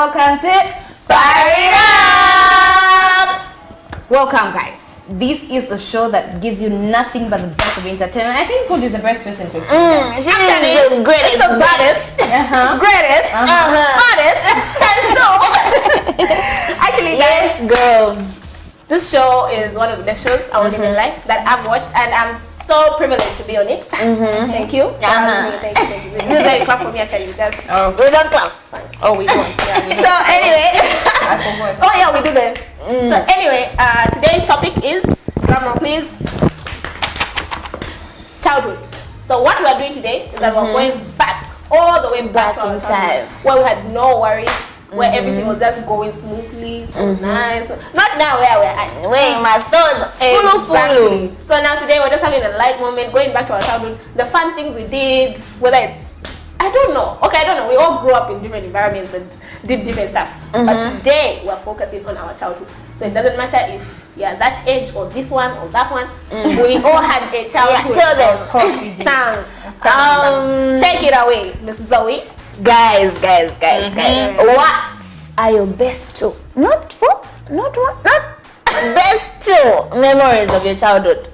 welcome to Fire It Up! Welcome, guys. This is a show that gives you nothing but the best of entertainment. I think Pundu is the best person to explain that. She is the greatest, the baddest, greatest, hottest, times two. Actually, guys, Let's go. this show is one of the best shows I would even like that I've watched, and I'm so privileged to be on it. Thank you. Thank you. This is a clap for me, actually. We don't clap. Oh, we don't. Yeah, we don't. So anyway, I forgot. oh yeah, we do that. So anyway, today's topic is, drama please, childhood. So what we are doing today is that we're going back, all the way back to our in childhood, time. where we had no worries, where everything was just going smoothly, so nice. Not now where we're at. Wait, my son's Exactly. So now today we're just having a light moment, going back to our childhood, the fun things we did, whether it's, I don't know. Okay, I don't know. We all grew up in different environments and did different stuff. But today we're focusing on our childhood. So it doesn't matter if you're that age or this one or that one. We all had a childhood. Yeah, tell them. Of course we did. Take it away, Mrs. Zoe. Guys. What are your best two? Not best two memories of your childhood.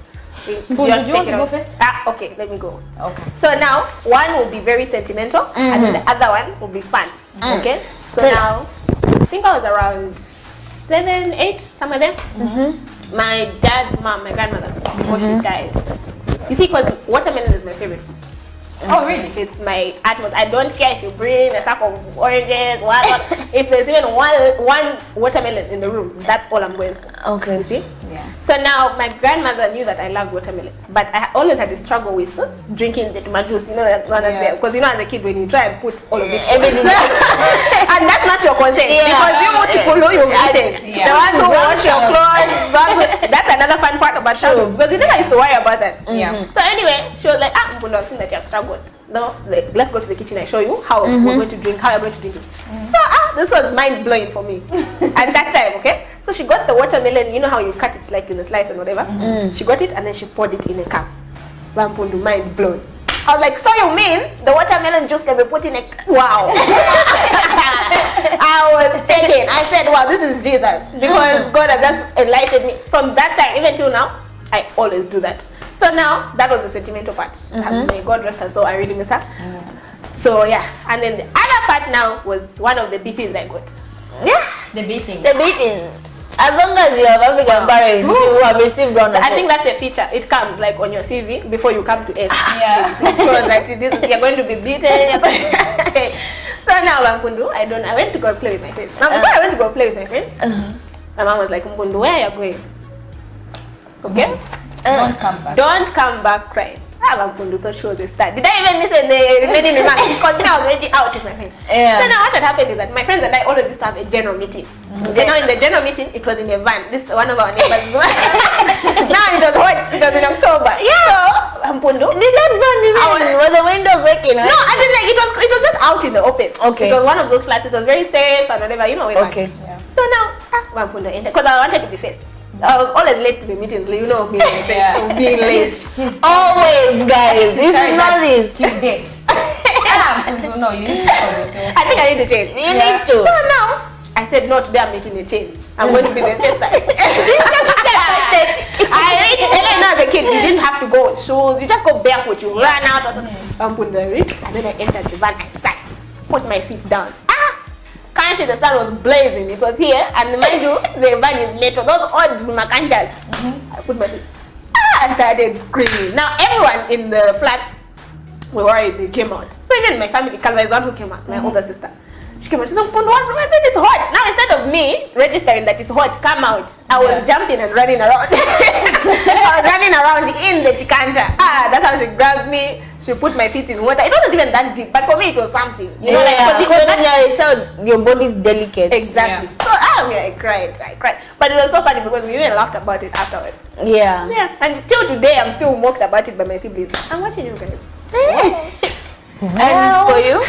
Do you want to go first? Okay, let me go. Okay. So now one will be very sentimental, and then the other one will be fun. Okay. So Tell now, us. I think I was around 7, 8, somewhere there. My dad's mom, my grandmother, before she died. You see, because watermelon is my favorite fruit. Oh, really? It's my utmost. I don't care if you bring a sack of oranges, what. If there's even one watermelon in the room, that's all I'm going for. Okay. You see? Yeah. So now my grandmother knew that I loved watermelons, but I always had a struggle with drinking the tomato juice. You know that one Yeah. because you know as a kid when you try and put all of it, Everything. and that's not your consent because you chikulu you've eaten. Yeah. The ones who wash your clothes, that's another fun part about childhood because you never used to worry about that. Yeah. So anyway, she was like, Mpundo, I've seen that you have struggled. No, let's go to the kitchen and show you how we're going to drink, how you're going to drink it. So this was mind blowing for me at that time. Okay, so she got the watermelon. You know how you cut it like in a slice and whatever. She got it and then she poured it in a cup. Mpundo, mind blown. I was like, so you mean the watermelon juice can be put in a wow? I was taken. I said, wow, this is Jesus because God has just enlightened me. From that time even till now, I always do that. So now that was the sentimental part. May God rest her soul. I really miss her. So yeah, and then the other part now was one of the beatings I got. Yeah. The beating. The beatings. As long as you have African parents, you have received one. I think that's a feature. It comes like on your CV before you come to S. Yeah. So like you're going to be beaten. So now Mpundu, I went to go play with my friends. Now before I went to go play with my friends, my mom was like, Mpundu, where are you going? Okay. Don't come back. Don't come back crying. Mpundu thought she was a star. Did I even listen the remaining remarks? Because now I was already out with my friends. Yeah. So now what had happened is that my friends and I always used to have a general meeting. Now in the general meeting, it was in a van. This is one of our neighbors. Now it was hot. It was in October. Yeah. So Mpundu. Did that van even? Were the windows working? No, I didn't like it was just out in the open. Okay. It was one of those flats. It was very safe and whatever, you know. Okay. Yeah. So now, Mpundu entered because I wanted to be first. I was always late to the meetings, you know, being being late. She's Always, guys. You should know this. Due date. No, you need to follow yourself. I think I need to change. You need to. So now, I said, no, today I'm making a change. I'm going to be the first time. I reached, and then as a kid, you didn't have to go with shoes. You just go barefoot. You run out. I reached, and then I entered the van. I sat, put my feet down. Currently, the sun was blazing. It was here, and mind you, the van is metal. Those old macantas. I put my feet. And started screaming. Now, everyone in the flat were worried. They came out. So even my family, Kalva is one who came out. My older sister. She came out. She said, "Mpundu, what's wrong?" I said, "It's hot." Now, instead of me registering that it's hot, come out. I was jumping and running around. I was running around in the chikanta. That's how she grabbed me. She put my feet in water. It wasn't even that deep, but for me it was something. You know, like because when you're a child, your body's delicate. Exactly. So I cried. But it was so funny because we even laughed about it afterwards. Yeah. Yeah. And till today, I'm still mocked about it by my siblings. I'm watching you guys. And for you?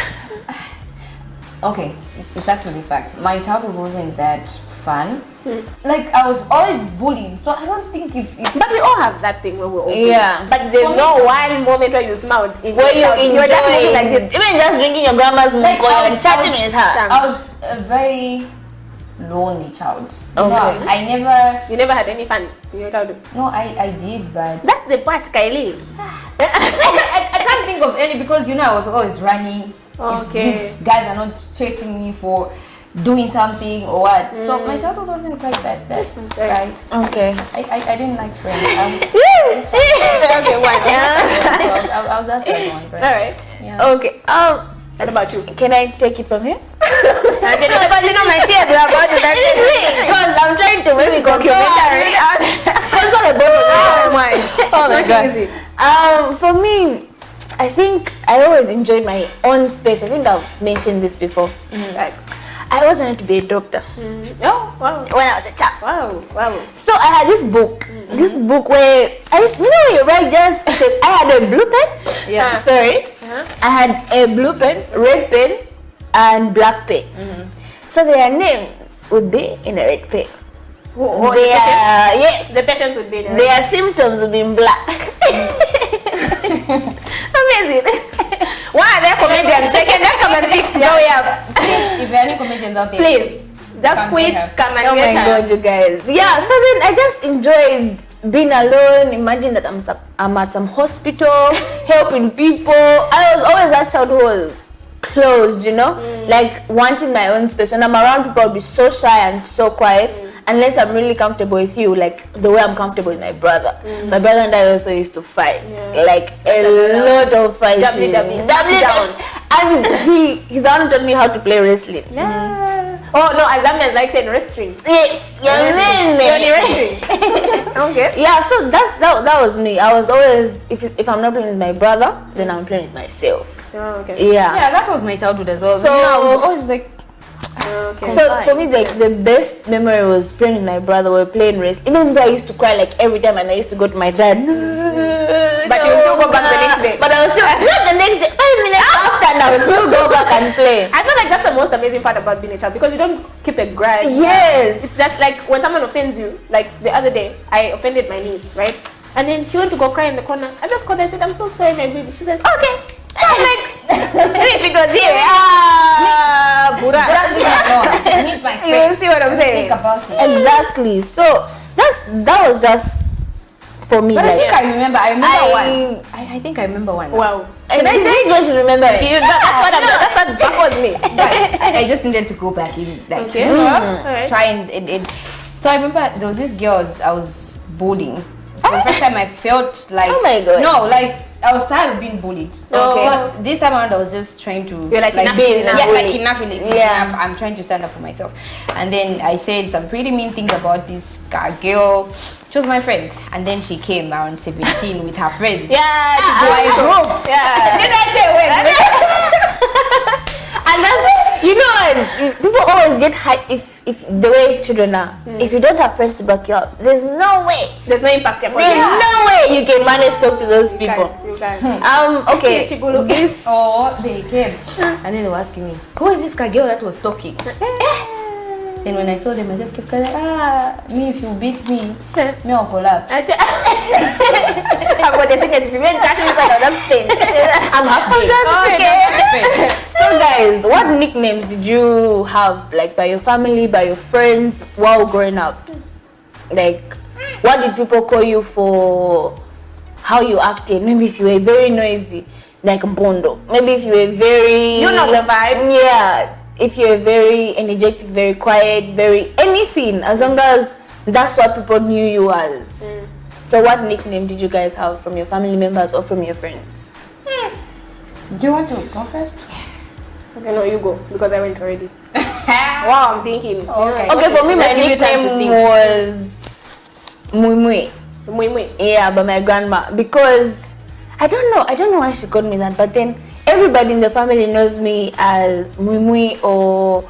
Okay, it's actually fact. My childhood wasn't that fun. Like I was always bullied, so I don't think if But we all have that thing when we're all Yeah. But there's no one moment where you smiled in Where your child. You're just looking like this. Even just drinking your grandma's milk and chatting with her. I was a very lonely child. You know, Okay. You never had any fun in your childhood. No, I did, but That's the part, Kylie. I can't think of any because I was always running. If Okay. these guys are not chasing me for doing something or what. So my childhood wasn't quite that guys. Okay. I didn't like friends. I was, Okay, one. I was that second one, but Alright. yeah. Okay. What about you? Can I take it from here? Because my tears are about to start. Because I'm trying to make it Documentary. Oh my. Oh my What is it? For me, I think I always enjoyed my own space. I think I've mentioned this before. Like, I always wanted to be a doctor oh, wow. when I was a child. Wow. So I had this book where I used, you write just, I had a blue pen. Yeah. Sorry. I had a blue pen, red pen, and black pen. So their names would be in a red pen. Yes. The patients would be there. Their symptoms would be in black. Amazing. Why are there comedians? They can just come and pick. Please, if there are any comedians out there, Please, just Come quit. get her. Come and Oh my get her. god, you guys. Yeah, so then I just enjoyed being alone. Imagine that I'm at some hospital, helping people. I was always that child who was closed, like wanting my own space. When I'm around people, I'll be so shy and so quiet. Unless I'm really comfortable with you, like the way I'm comfortable with my brother. My brother and I also used to fight, like a lot of fighting. down. And he's the one who taught me how to play wrestling. Oh no, Azam is like saying wrestling. Yes, Wrestling. Okay. Yeah, so that was me. I was always, if I'm not playing with my brother, then I'm playing with myself. Oh, okay. yeah, that was my childhood as well. So- I was always like, Okay. So for me, the best memory was playing with my brother. We were playing race. Even though I used to cry like every time, and I used to go to my dad. But you still go back the next day. But I was still not the next day. 5 minutes after, and I would still go back and play. I feel like that's the most amazing part about being a child because you don't keep a grudge. Yes. It's just like when someone offends you, like the other day, I offended my niece, right? And then she went to go cry in the corner. I just called her and said, I'm so sorry, my baby. She said, okay. So I'm like, if it was here, Buddha. that's I need my space. You see what I'm saying? Think about it. Exactly. So that was just for me. But I like, think I remember I- one. I think I remember one. Wow. Can I say what she's remembering? That's what baffles me. Guys, I just needed to go back in, like, Okay. Alright. try and. So I remember there was this girl I was bullying. So the first time I felt like, Oh my God. no, like I was tired of being bullied. Okay. So this time around I was just trying to, You're like, enough be, is enough. yeah, like Bully. enough is Yeah. enough. I'm trying to stand up for myself. And then I said some pretty mean things about this girl. She was my friend, and then she came around 17 with her friends. Yeah. To my group. Yeah. Then I said, wait. And that's, people always get high if the way children are. If you don't have friends to back you up, there's no way. There's no impact upon There's you. no way you can manage to talk to those people. You can. Okay. Chigulu. This Oh, they came. And then they were asking me, who is this girl that was talking? Then when I saw them, I just kept crying, me, if you beat me, I'll collapse. I've got the sickness. If you went touch me, I'm happy. Okay. So guys, what nicknames did you have, like by your family, by your friends, while growing up? Like, what did people call you for? How you acted? Maybe if you were very noisy, like Bondo. Maybe if you were very, You know the vibes. Yeah. If you're very energetic, very quiet, very anything, as long as that's what people knew you as. So what nickname did you guys have from your family members or from your friends? Do you want to go first? Okay, no, you go because I went already. Wow, I'm thinking. Okay. Okay, for me, my Let's give you time to nickname think. was Mui Mui. Mui. Yeah, by my grandma, because I don't know why she called me that, but then everybody in the family knows me as Mui Mui or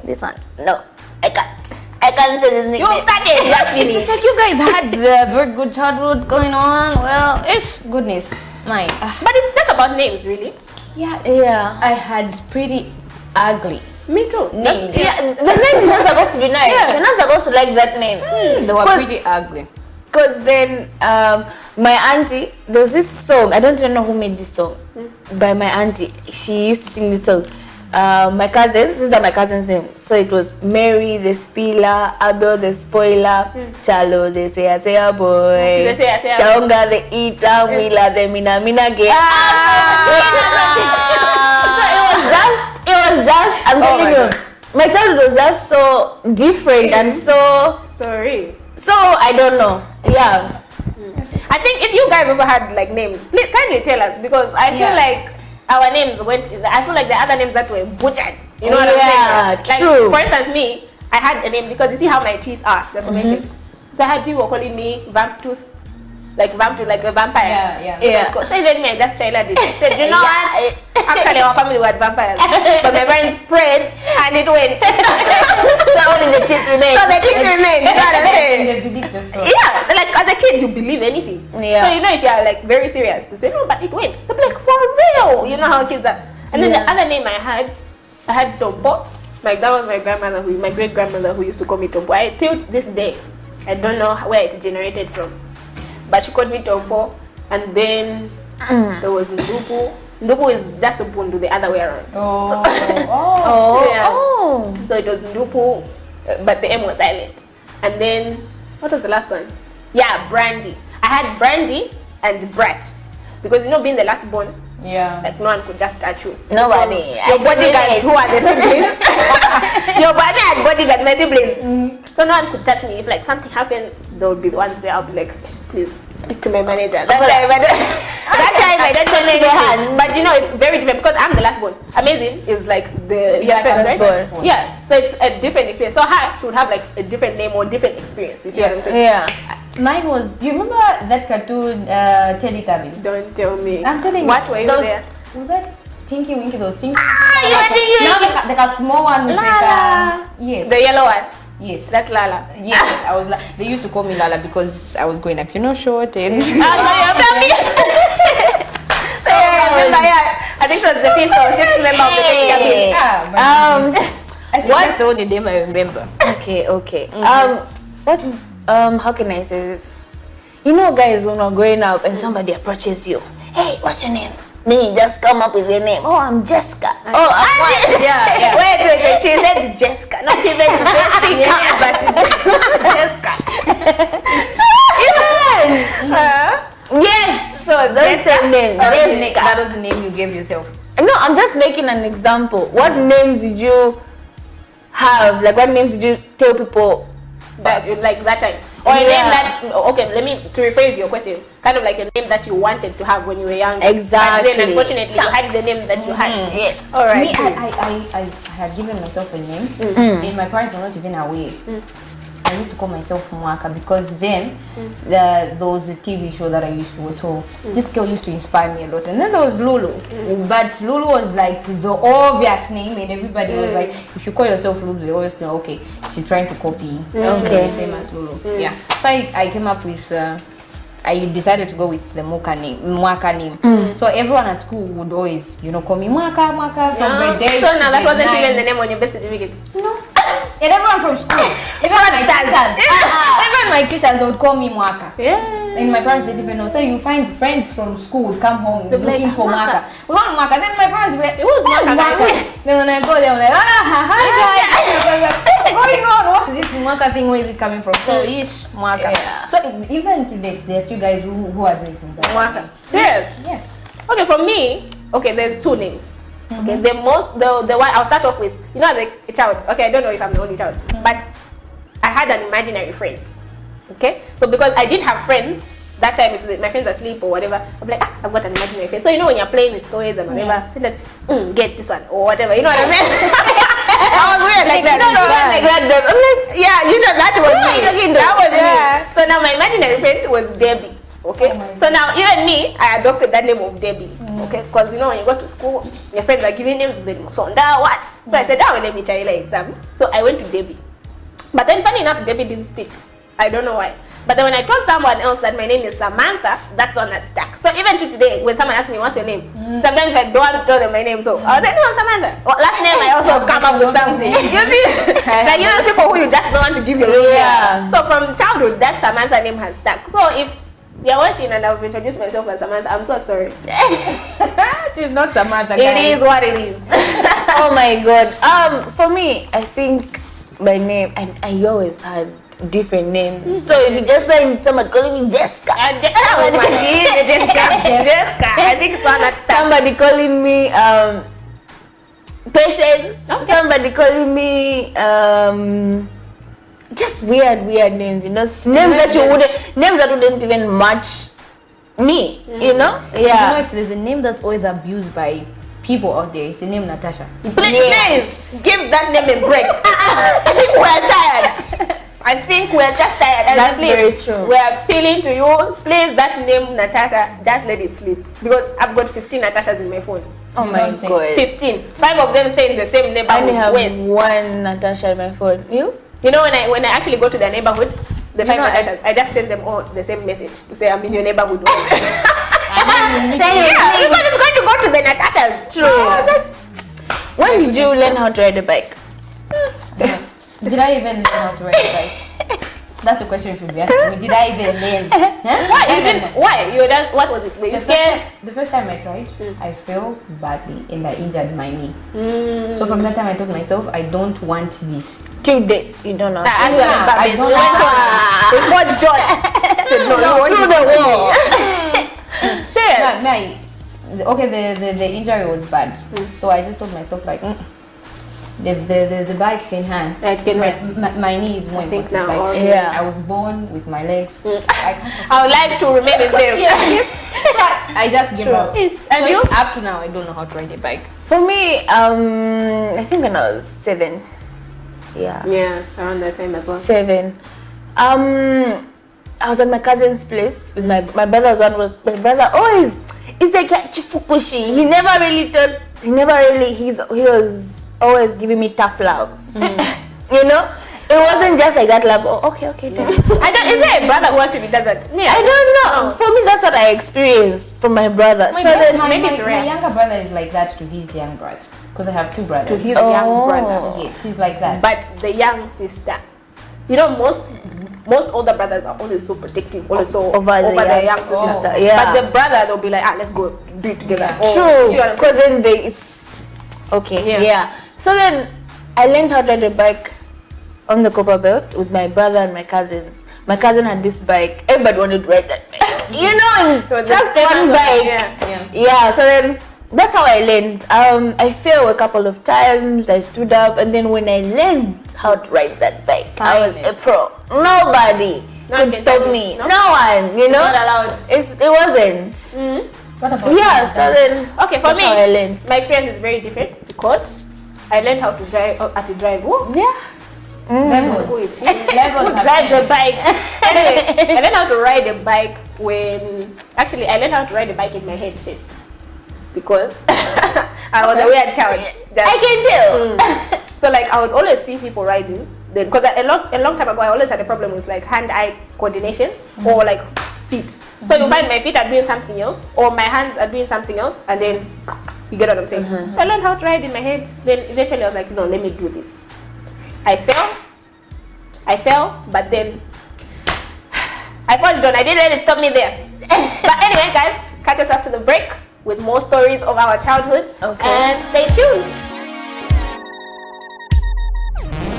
this one. No, I can't say this You nickname. started. Just It's finish. like you guys had a very good childhood going on. Well, goodness, mine. But it's just about names, really. Yeah. I had pretty ugly Me too. Names. Yeah, the name is not supposed to be nice. Yeah. You're not supposed to like that name. They were pretty ugly. Because then my auntie, there was this song, I don't even know who made this song, by my auntie. She used to sing this song. My cousins, these are my cousins' name. So it was Mary the Spiller, Abel the Spoiler, Chalo the Say Boy, The Say Boy. Taonga the Eater, Mila the Mina Gay. So it was just, I'm telling my you, God. my childhood was just so different and so Sorry. I don't know. Yeah. I think if you guys also had like names, please kindly tell us, because I feel Yeah. like our names went. I feel like the other names that were butchered. You know what Yeah, I'm saying? true. Like, for instance, me, I had a name because you see how my teeth are, the formation. So I had people calling me Vamp Tooth, like a vampire. Yeah. Yeah. So even me, I just childed it. I said, you know what? Actually, our family were vampires, but my parents prayed and it went. So only the teeth remain. So the kids remained. You know what I'm saying? They believe the story. Yeah, like as a kid, you believe anything. Yeah. So you know if you're like very serious to say no, but it went. They're like for real. You know how kids are. And then the other name I had Tompo. Like that was my grandmother, my great grandmother who used to call me Tompo. Till this day, I don't know where it generated from, but she called me Tompo. And then there was Ndupu. Ndupu is just a Pundu the other way around. Oh. Yeah. So it was Ndupu, but the M was silent. And then, what was the last one? Yeah, Brandy. I had Brandy and Brat. Because you know, being the last born, Yeah. like no one could just touch you. Nobody. Your bodyguards who are the siblings. Your body had bodyguards, my siblings. So no one could touch me. If like something happens, they would be the ones there. I'll be like, please speak to my manager. That time I don't tell anything. But you know, it's very different because I'm the last born. Amazing is like the first, right? born. Yes. So it's a different experience. So her should have like a different name or different experience. You see what I'm saying? Yeah. Mine was, you remember that cartoon Teletubbies? Don't tell me. I'm telling what you. were you those, there? Was that Tinky Winky? Those Tinky. Yeah, Now like a small one with Lala. yes. The yellow one. Yes. That's Lala. Yes, I was like, they used to call me Lala because I was growing up, you know, short and So yeah, I think it was the fifth or sixth member of the Teletubbies. I think that's the only name I remember. Okay. What how can I say this? You know, guys, when we're growing up and somebody approaches you, hey, what's your name? Then you just come up with your name. Oh, I'm Jessica. Oh, I'm what? Yeah. Wait. She said Jessica, not even Jessica. Yeah, but Jessica. Yes. So Don't say names. That was the name you gave yourself. No, I'm just making an example. What names did you have? Like, what names did you tell people? that like that time, or a name that let me to rephrase your question. Kind of like a name that you wanted to have when you were young. Exactly. But then unfortunately you had the name that you had. Yes. All right. Me, I had given myself a name, and my parents were not even aware. I used to call myself Mwaka because then there was a TV show that I used to watch. So this girl used to inspire me a lot. And then there was Lulu. But Lulu was like the obvious name, and everybody was like, if you call yourself Lulu, they always know, okay, she's trying to copy the famous Lulu. Yeah. So I came up with I decided to go with the Mwaka name. So everyone at school would always, call me Mwaka from grade 8. So now that grade wasn't 9. even the name on your birth certificate. No. And everyone from school, even my teachers would call me Mwaka. Yeah. And my parents didn't even know. So you find friends from school would come home They'd be looking like, for Mwaka. Mwaka. We want Mwaka. Then my parents were like, It was Mwaka. Then when I go there, I'm like, hi guys. What's going on? What's this Mwaka thing? Where is it coming from? So ish, Mwaka. Yeah. So even to date, there's two guys who address me that. Mwaka. Serious? Yes. Okay, for me, there's two names. Okay, the one I'll start off with, as a child. Okay, I don't know if I'm the only child, but I had an imaginary friend. Okay, so because I did have friends that time, if my friends are asleep or whatever, I'm like, I've got an imaginary friend. So when you're playing with toys and whatever, get this one or whatever. You know what I mean? I was weird like that. I'm like, yeah, that was me. That was me. So now my imaginary friend was Debbie. Okay, so now even me, I adopted that name of Debbie. Okay, because when you go to school, your friends are giving names with so now what? So I said, let me try exam. So I went to Debbie, but then funny enough, Debbie didn't stick. I don't know why. But then when I told someone else that my name is Samantha, that's the one that stuck. So even to today, when someone asks me what's your name, sometimes I don't want to tell them my name. So I was like, no, I'm Samantha. Well, last name I also come up with something. You see, like those people who you just don't want to give your name. Yeah. So from childhood, that Samantha name has stuck. So if you're watching and I've introduced myself as Samantha, I'm so sorry. She's not Samantha, It guys. is what it is. Oh my god. For me, I think my name, and I always had different names. So if you just find someone calling me Jessica, Oh my God, Jessica. I think it's one that stuck. somebody calling me Patience, Okay. somebody calling me just weird names, you know, names that wouldn't even match me, you know? You know, if there's a name that's always abused by people out there, it's the name Natasha. Please give that name a break. I think we're tired. I think we're just tired. And That's please, very true. We're appealing to you. Please, that name Natasha, just let it sleep. Because I've got 15 Natashas in my phone. Oh my Nonsense. god. 15. 5 of them stay in the same I only neighborhood. have West. one Natasha in my phone. You? You know, when I actually go to their neighborhood, the 5 know, Natashas, I just send them all the same message to say I'm in your neighborhood. And then you Yeah, because it's going to go to the Natashas. True. When did you learn how to ride a bike? Did I even learn how to ride a bike? That's the question you should be asking me. Did I even learn? Huh? Why? You didn't? Why? You were done, what was it? Were you scared? The first time I tried, I fell badly and I injured my knee. So from that time I told myself, I don't want this. Till date, you don't know. As Yeah, well as I Babes. don't We went know. on. We got done. Said, no, you want through to the wall. Serious? Okay, the injury was bad. So I just told myself like, the bike can hang. It can rest. My knee is more think important. now, Like, okay. Yeah. I was born with my legs. I can't I would like to remain in there. I just give up. Yes. So And you? up to now, I don't know how to ride a bike. For me, I think when I was 7. Yeah. Yeah, around that time as well. 7. I was at my cousin's place with my brother my brother always, it's like a chifukushi. He never really thought, he was always giving me tough love. You know? It wasn't just like that love, oh, okay, do it. Is there a brother who actually does that? Yeah. I don't know. For me, that's what I experienced from my brother. My, So then, my, maybe my, it's my rare. younger brother is like that to his young brother. Because I have 2 brothers. To his young Oh. brother. Yes, he's like that. But the young sister. You know, most older brothers are always so protective, always so Over the their young young sister. sister, yeah. But the brother, they'll be like, let's go do it together. Yeah. Oh, true, see what I'm because then it's okay. Yeah. So then I learned how to ride a bike on the Copper Belt with my brother and my cousins. My cousin had this bike. Everybody wanted to ride that bike. You know, it's So the just famous one one, bike. yeah. Yeah. So then that's how I learned. I fell a couple of times. I stood up, and then when I learned how to ride that bike, I was a pro. Nobody No one could can stop touch me. it, no? No one. You know, Not allowed. it wasn't. What about Yeah. you, So Dan? then Okay, for that's me, how I learned. my experience is very different because I learned how to drive. Who Yeah. Levels. who Levels have drives a changed. bike? Anyway, I learned how to ride a bike I learned how to ride a bike in my head first because I was a weird child. I can tell. So like I would always see people riding. Because a long time ago I always had a problem with like hand-eye coordination or like feet. So you find my feet are doing something else or my hands are doing something else, and then you get what I'm saying. So I learned how to ride in my head. Then eventually I was like, no, let me do this. I fell, but then I fall down. I didn't let it stop me there. But anyway, guys, catch us after the break with more stories of our childhood. Okay. And stay tuned.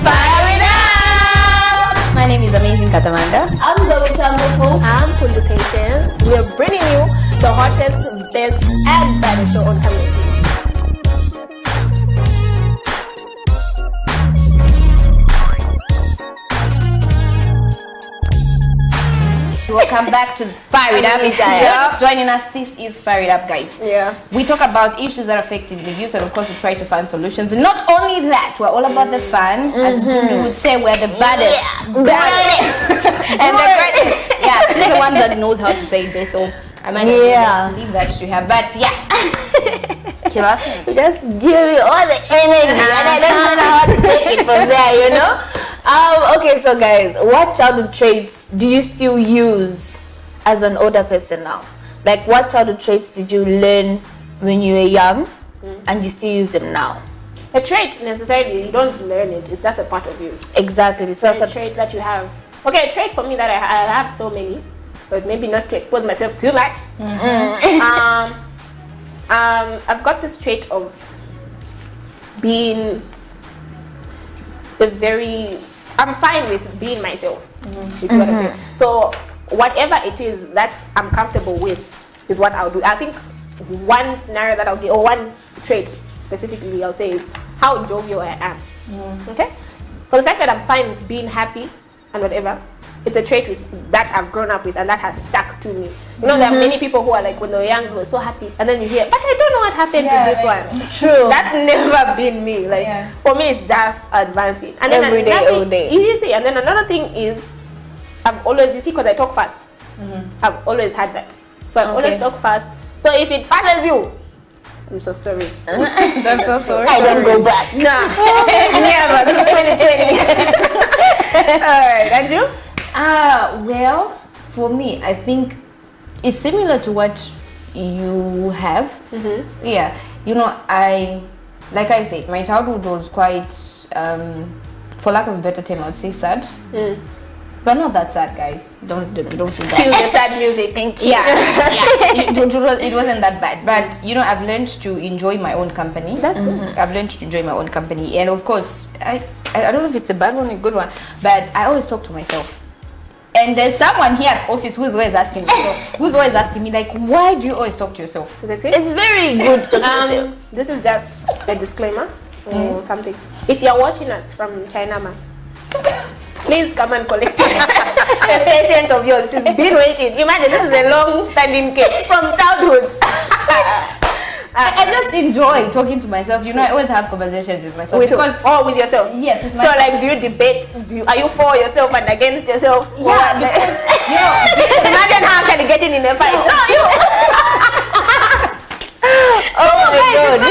Fire it up! My name is Amazing Katamanda. I'm Zoe Chambuku. I'm Kundu Patience. We're bringing you the hottest, best, and baddest show on Camera TV. Welcome back to Fire It Up. If you're Yeah. just joining us, this is Fire It Up, guys. Yeah. We talk about issues that are affecting the youth, and of course we try to find solutions. And not only that, we're all about the fun. As you would say, we're the baddest. Baddest. And the greatest. Yeah, she's the one that knows how to say this, so I might just leave that to her. But yeah. Kill us. Just give me all the energy and I don't know how to take it from there, you know. Okay, so guys, what childhood traits do you still use as an older person now? Like, what childhood traits did you learn when you were young, and you still use them now? A trait necessarily, you don't learn it. It's just a part of you. Exactly. So a trait that you have. Okay, a trait for me that I have so many, but maybe not to expose myself too much. I've got this trait of being I'm fine with being myself. Is what I'm saying. So whatever it is that I'm comfortable with is what I'll do. I think one scenario that I'll give, or one trait specifically I'll say, is how jovial I am. Okay? For the fact that I'm fine with being happy and whatever, it's a trait that I've grown up with and that has stuck to me. You know, there are many people who are like, when they were young, they were so happy, and then you hear, but I don't know what happened to this one. True. That's never been me. Like, for me, it's just advancing. And then every day, all day. You see, and then another thing is, I've always, you see, because I talk fast, I've always had that. So I always talk fast. So if it bothers you, I'm so sorry. That's so sorry. I don't go back. Nah, never. This is 2020. Alright, and you? Well, for me, I think it's similar to what you have. Yeah, you know, like I said, my childhood was quite, for lack of a better term, I would say sad. But not that sad, guys. Don't feel bad. Cue the sad music. Thank you. Yeah. It wasn't that bad. But you know, I've learned to enjoy my own company. That's good. I've learned to enjoy my own company, and of course, I don't know if it's a bad one or a good one, but I always talk to myself. And there's someone here at office who's always asking me, like, why do you always talk to yourself? Is that it? It's very good to talk to yourself. This is just a disclaimer or something. If you're watching us from China, man, please come and collect a patient of yours. She's been waiting. Imagine, this is a long-standing case from childhood. I just enjoy talking to myself. You know, I always have conversations with myself. With yourself? Yes, with so like, do you debate? Are you for yourself and against yourself? Yeah, because, you know, imagine how actually getting in a fight. No, you. Oh my God.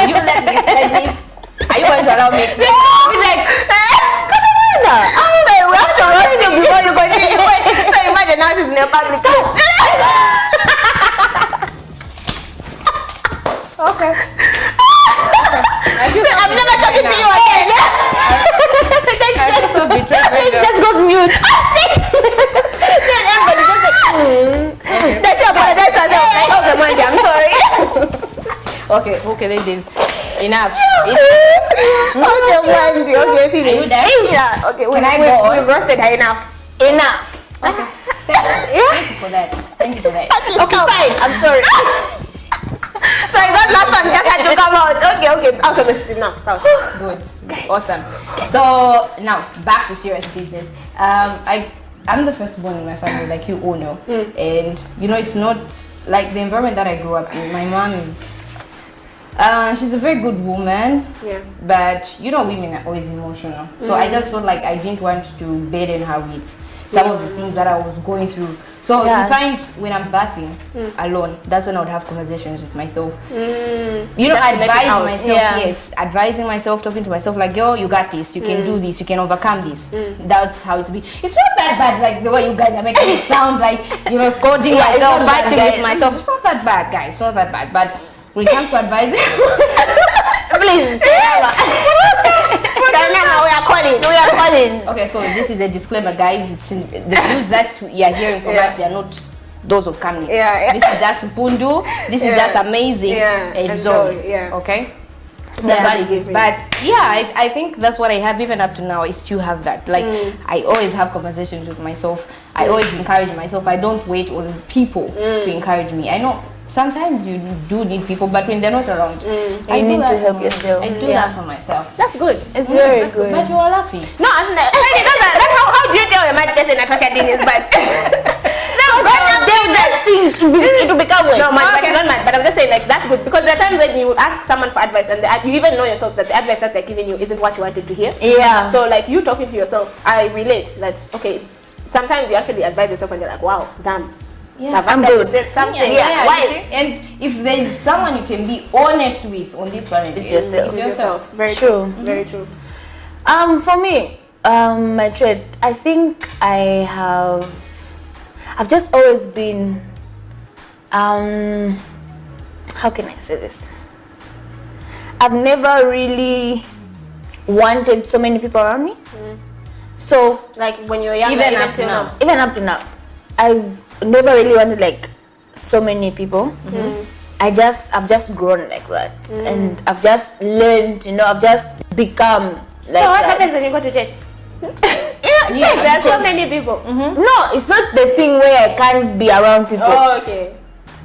You let me explain this. Are you going to allow me to explain? Like, come on. We have to rush you before you continue. So imagine now she's in a public. Stop. Okay. I'm never talking to you again. I feel so betrayed right now. Just goes mute. Then everybody just like, that she apologized to herself. Like, oh, the Monday, I'm sorry. Okay, ladies. Enough. Okay, Monday. Okay, finish. Are you there? Yeah, okay. Can I go on? We've roasted her enough. Okay. Thank you for that. Thank you for that. Okay, fine. I'm sorry. Sorry, that last one just had to come out. Okay, it's out of the system now. Good. Awesome. So now back to serious business. I'm the firstborn in my family, like you all know, and you know, it's not like the environment that I grew up in. My mom is she's a very good woman, but you know, women are always emotional. So I just felt like I didn't want to burden her with some of the things that I was going through. So you find when I'm bathing alone, that's when I would have conversations with myself. You know, advising myself, advising myself, talking to myself like, yo, you got this, you can do this, you can overcome this. That's how it's been. It's not that bad, like the way you guys are making it sound like, you know, scolding myself, fighting with myself. It's not that bad, guys. It's not that bad. But when it comes to advising, Please. We are calling. Okay, so this is a disclaimer, guys. It's the views that you are hearing from us, they are not those of Kamnit. This is just Pundu. This is just amazing. And Zoe. Okay? That's what it is. But yeah, I think that's what I have even up to now. I still have that. Like, I always have conversations with myself. I always encourage myself. I don't wait on people to encourage me. I know sometimes you do need people, but when they're not around, I need do that to help for yourself. I do that for myself. That's good. It's very good. But you are laughing. No, that's how do you tell a mad person that what you're doing is bad? It will become worse. No, but you're not mad. But I'm just saying, like, that's good, because there are times when you ask someone for advice and you even know yourself that the advice that they're giving you isn't what you wanted to hear. Yeah. So like, you talking to yourself, I relate that. Okay, it's sometimes you actually advise yourself and you're like, wow, damn. Yeah, I'm good. Said something. You see? And if there's someone you can be honest with on this planet, It's yourself. Very True. Very true. For me, my trait, I think I've just always been, how can I say this? I've never really wanted so many people around me. So Like when you're young, Even up to now. even up to now, I've never really wanted like so many people. I've just grown like that, and I've just learned. I've just become like So what that. happens when you go to church? Yeah, There are so because- many people. No, it's not the thing where I can't be around people. Oh, okay.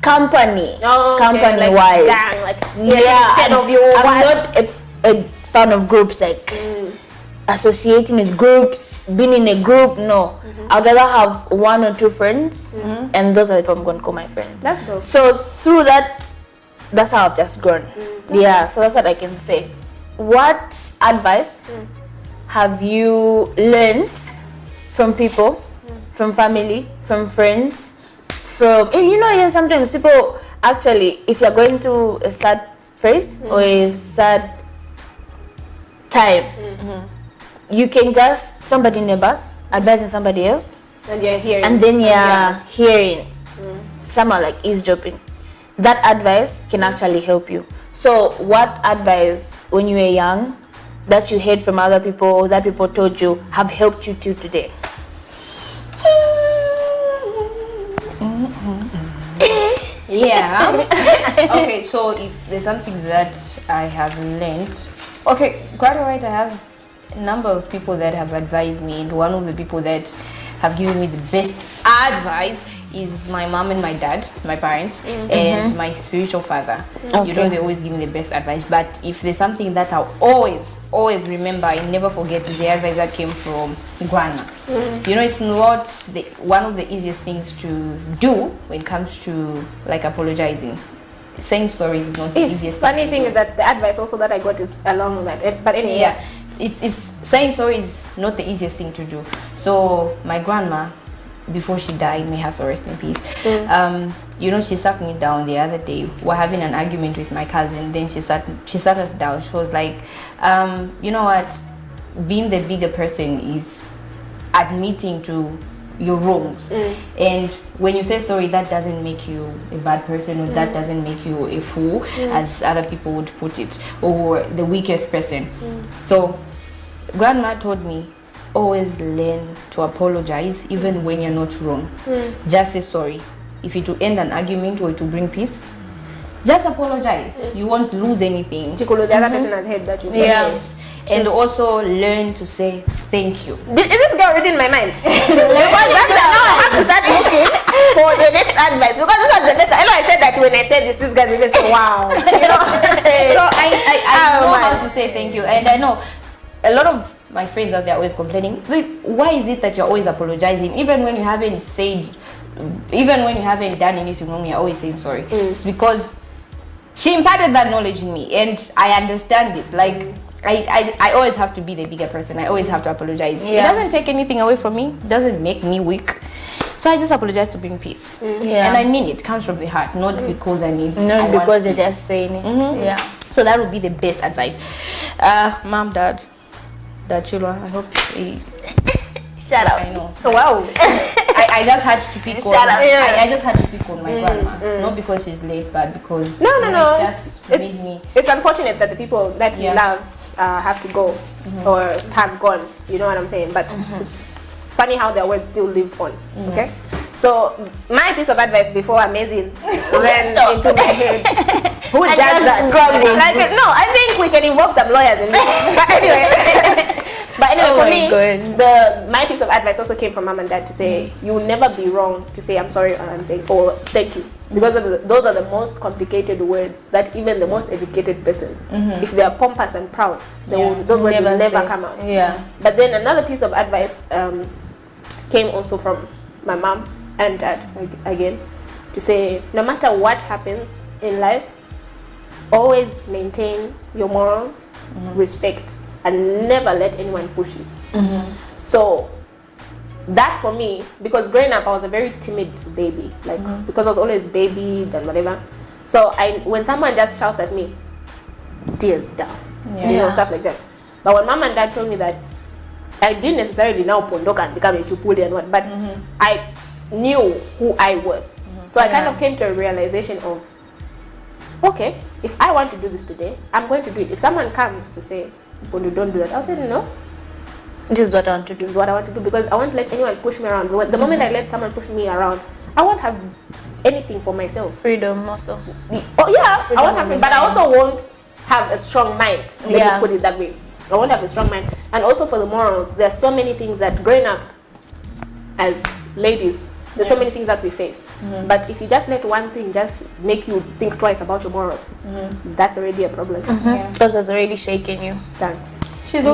Company, Oh, okay. company Like wise. gang, like Yeah, 10 I'm, of you. I'm one. not a fan of groups, like associating with groups, being in a group. No, I'd rather have 1 or 2 friends, and those are the people I'm going to call my friends. That's dope. So through that, that's how I've just grown. Yeah, so that's what I can say. What advice have you learned from people, from family, from friends, from, even sometimes people actually, if you're going through a sad phase or a sad time, you can just, somebody in the bus advising somebody else, And you're hearing. and then you're hearing someone like eavesdropping. That advice can actually help you. So what advice when you were young that you heard from other people or that people told you have helped you till today? Yeah. Okay, so if there's something that I have learned, okay, quite alright, I have a number of people that have advised me, and one of the people that have given me the best advice is my mom and my dad, my parents, and my spiritual father. Okay. They always give me the best advice. But if there's something that I'll always remember and never forget, is the advice that came from grandma. It's not one of the easiest things to do when it comes to like apologizing. Saying sorry is not the It's easiest funny to thing do. is that the advice also that I got is along that. But anyway, Yeah, it's saying sorry is not the easiest thing to do. So my grandma, before she died, may her soul rest in peace. She sat me down the other day. We're having an argument with my cousin. Then she sat us down. She was like, you know what? Being the bigger person is admitting to your wrongs. And when you say sorry, that doesn't make you a bad person, or that doesn't make you a fool, as other people would put it, or the weakest person. So grandma told me, always learn to apologize even when you're not wrong. Just say sorry. If it will end an argument or it will bring peace, just apologize. You won't lose anything. Chikulu, the other person has heard that you said. Yes. And also learn to say thank you. Is this girl reading my mind? Because that's now I have to start looking for the next advice. Because this was the best. I know I said that when I said this guys will say, wow. So I know man. how to say thank you. And I know a lot of my friends out there always complaining, like, why is it that you're always apologizing? Even when you haven't done anything wrong, you're always saying sorry. It's because she imparted that knowledge in me, and I understand it. Like, I always have to be the bigger person. I always have to apologize. Yeah. It doesn't take anything away from me. It doesn't make me weak. So I just apologize to bring peace. Yeah. And I mean it comes from the heart, not because I need. I Not want because they're peace. just saying it. Yeah. So that would be the best advice. Mom, Dad, Chilwa, I hope he, Shut up. I know. Wow. I just had to pick on. Shut up. I just had to pick on my grandma, not because she's late, but because No. it just made me. It's unfortunate that the people that we Yeah. love have to go or have gone. You know what I'm saying? But it's funny how their words still live on. Okay. So my piece of advice before Amazing ran into my head. Who I does just that? grabbed it. No, I think we can involve some lawyers in this. But anyway. Oh For my me, God. my piece of advice also came from mom and dad to say you will never be wrong to say I'm sorry or thank you, because those are the most complicated words that even the most educated person, if they are pompous and proud, those words will never come out. Yeah. But then another piece of advice came also from my mom and dad again, to say no matter what happens in life, always maintain your morals, respect, and never let anyone push you. So that for me, because growing up I was a very timid baby, like because I was always babied and whatever. So when someone just shouts at me, tears down, Yeah. stuff like that. But when mom and dad told me that, I didn't necessarily now pondoka and become a chupuli and what, but I knew who I was. So I kind of came to a realization of, okay, if I want to do this today, I'm going to do it. If someone comes to say, Pondu, don't do that, I'll say, no, This is what I want to do. this is what I want to do, because I won't let anyone push me around. The moment I let someone push me around, I won't have anything for myself. Freedom also. Oh yeah, I won't have, but I also won't have a strong mind. Let me put it that way. I won't have a strong mind. And also for the morals, there are so many things that growing up as ladies, there's so many things that we face. But if you just let one thing just make you think twice about your morals, that's already a problem. Because it's already shaking you. Thanks. She's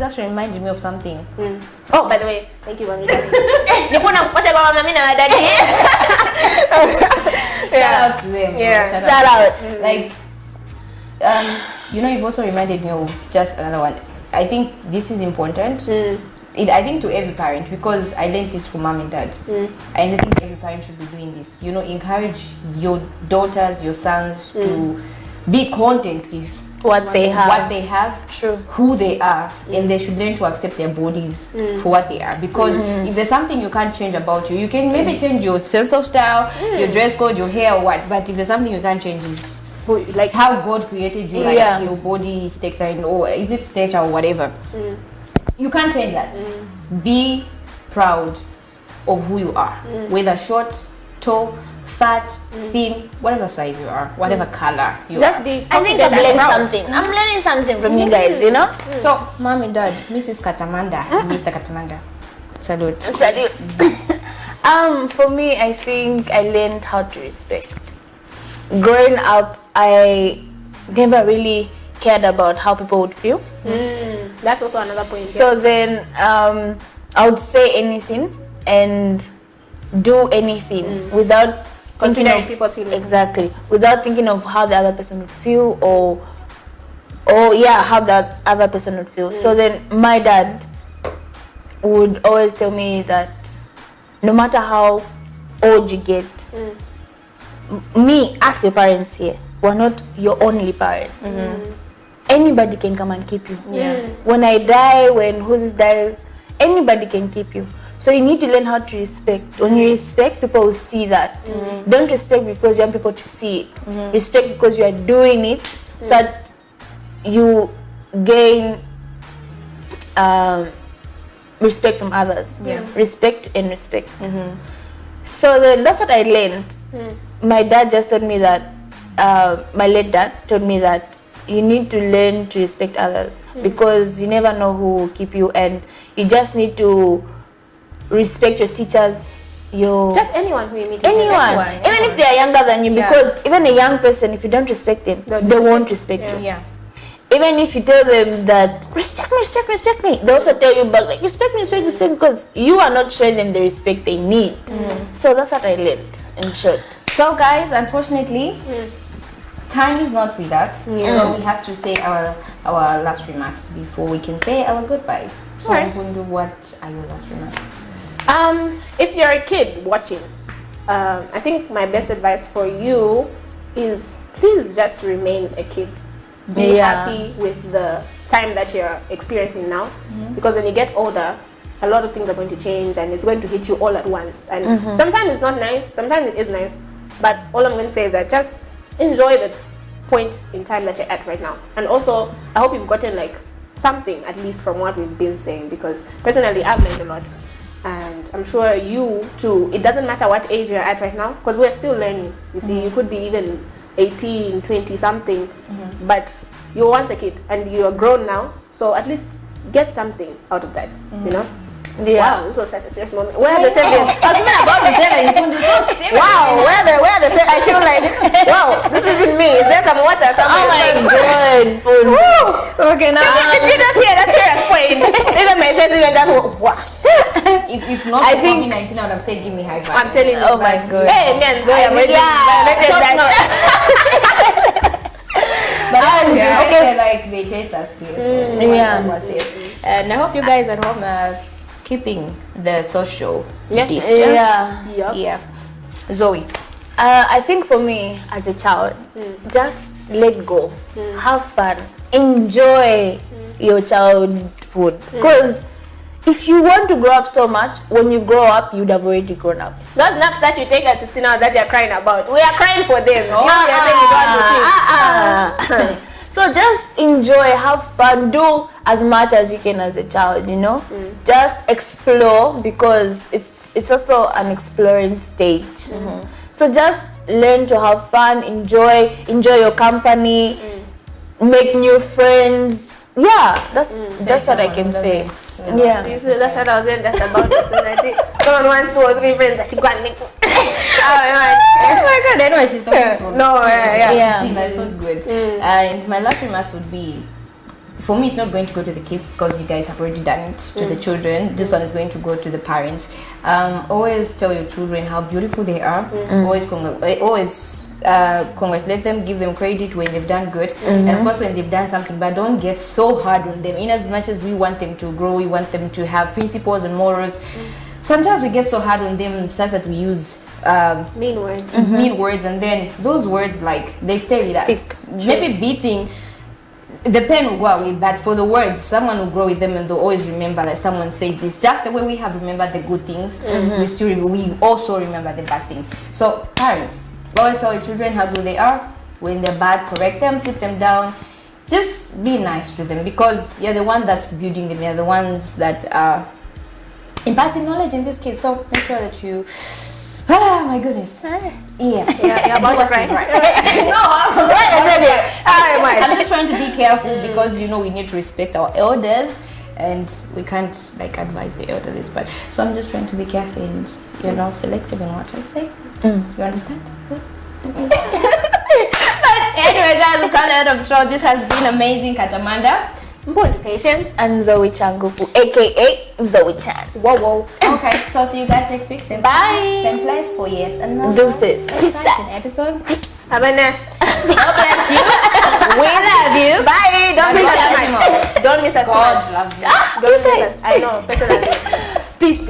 actually reminding me of something. Oh, by the way, thank you, Mami. Nikuna kupata kwa mami na daddy. Shout out to them. Yeah. Shout out. Like, you've also reminded me of just another one. I think this is important. I think to every parent, because I learned this from mom and dad. I think every parent should be doing this. Encourage your daughters, your sons to be content with What they have. True. Who they are, and they should learn to accept their bodies for what they are. Because if there's something you can't change about you can maybe change your sense of style, your dress code, your hair, or what. But if there's something you can't change, is like how God created you, like your body stature, or is it stature or whatever. You can't change that. Be proud of who you are, whether short, tall, fat, thin, whatever size you are, whatever color you are. I think I've learned something. I'm learning something from you guys, So, mom and dad, Mrs. Katamanda, Mr. Katamanda, salute. For me, I think I learned how to respect. Growing up, I never really cared about how people would feel. That's also another point. So then I would say anything and do anything without considering people's feelings. Exactly. Without thinking of how the other person would feel or how that other person would feel. So then my dad would always tell me that no matter how old you get, me as your parents here, we're not your only parents. Anybody can come and keep you. When I die, when who's dies, anybody can keep you. So you need to learn how to respect. When you respect, people will see that. Don't respect because you want people to see it. Respect because you are doing it so that you gain respect from others. Respect and respect. So then that's what I learned. My dad just told me that, my late dad told me that you need to learn to respect others because you never know who will keep you, and you just need to respect your teachers, just anyone who you meet. Anyone. Even if they are younger than you, because even a young person, if you don't respect them, they won't respect you. Even if you tell them that respect me, they also tell you back like respect me, because you are not showing them the respect they need. So that's what I learned in short. So guys, unfortunately, time is not with us, so we have to say our last remarks before we can say our goodbyes. So Mpundu, what are your last remarks? If you're a kid watching, I think my best advice for you is please just remain a kid. Be happy with the time that you're experiencing now, because when you get older, a lot of things are going to change and it's going to hit you all at once. And sometimes it's not nice, sometimes it is nice, but all I'm going to say is that just enjoy the point in time that you're at right now. And also, I hope you've gotten like something at least from what we've been saying, because personally I've learned a lot. And I'm sure you too, it doesn't matter what age you're at right now, because we're still learning. You see, you could be even 18, 20 something, but you're once a kid and you're grown now, so at least get something out of that, Wow, this was such a serious moment. Where are the siblings? I was even about to say that Mpundu is so serious. Wow, where are the I feel like, wow, this isn't me. Is there some water somewhere? Oh my god. Okay, now Did you hear that serious point? Even my face even that wow. If not for COVID-19, I would have said give me high five. I'm telling you. Oh my god. Hey, me and Zoe, I'm ready. But okay, like they taste us here, so and I hope you guys at home are keeping the social distance. Zoe, I think for me as a child, just let go, have fun, enjoy your childhood, because if you want to grow up so much, when you grow up, you'd have already grown up. Those naps that you take at 16 hours that you're crying about, we are crying for them. So just enjoy, have fun, do as much as you can as a child, you know. Just explore, because it's also an exploring stage. So just learn to have fun, enjoy your company, make new friends. Yeah, that's what I can say. Yeah. That's what I was saying. That's about it. Someone wants 2 or 3 friends that you go and make. Oh my god, anyway, she's talking from yeah. She's that's so good. And my last remarks would be, for me, it's not going to go to the kids because you guys have already done it to the children. This one is going to go to the parents. Always tell your children how beautiful they are. Always congratulate them, give them credit when they've done good, and of course when they've done something bad, don't get so hard on them. In as much as we want them to grow, we want them to have principles and morals, sometimes we get so hard on them such that we use mean words. Mean words, and then those words, like, they stay with us. Maybe beating, the pen will go away, but for the words, someone will grow with them and they'll always remember that someone said this. Just the way we have remembered the good things, we also remember the bad things. So parents, always tell your children how good they are. When they're bad, correct them, sit them down. Just be nice to them, because you're the one that's building them. You're the ones that are imparting knowledge in this case. So make sure that you... Oh my goodness. Yes. Yeah, about to cry. I'm just trying to be careful, because you know we need to respect our elders, and we can't like advise the elderly. But so I'm just trying to be careful and, you know, selective in what I say. You understand? But anyway, guys, we can't end of the show. This has been amazing, Katamanda. Patience. And Zoe Changufu, aka Zoe Chan. Whoa. Okay, so see you guys next week. Same Bye. time, same place for yet another Deuces. exciting episode. Have a nice. God bless you. We love you. Bye. Don't miss us too much. Don't miss us too God much. loves you. Don't miss us. I know. Personally. Peace.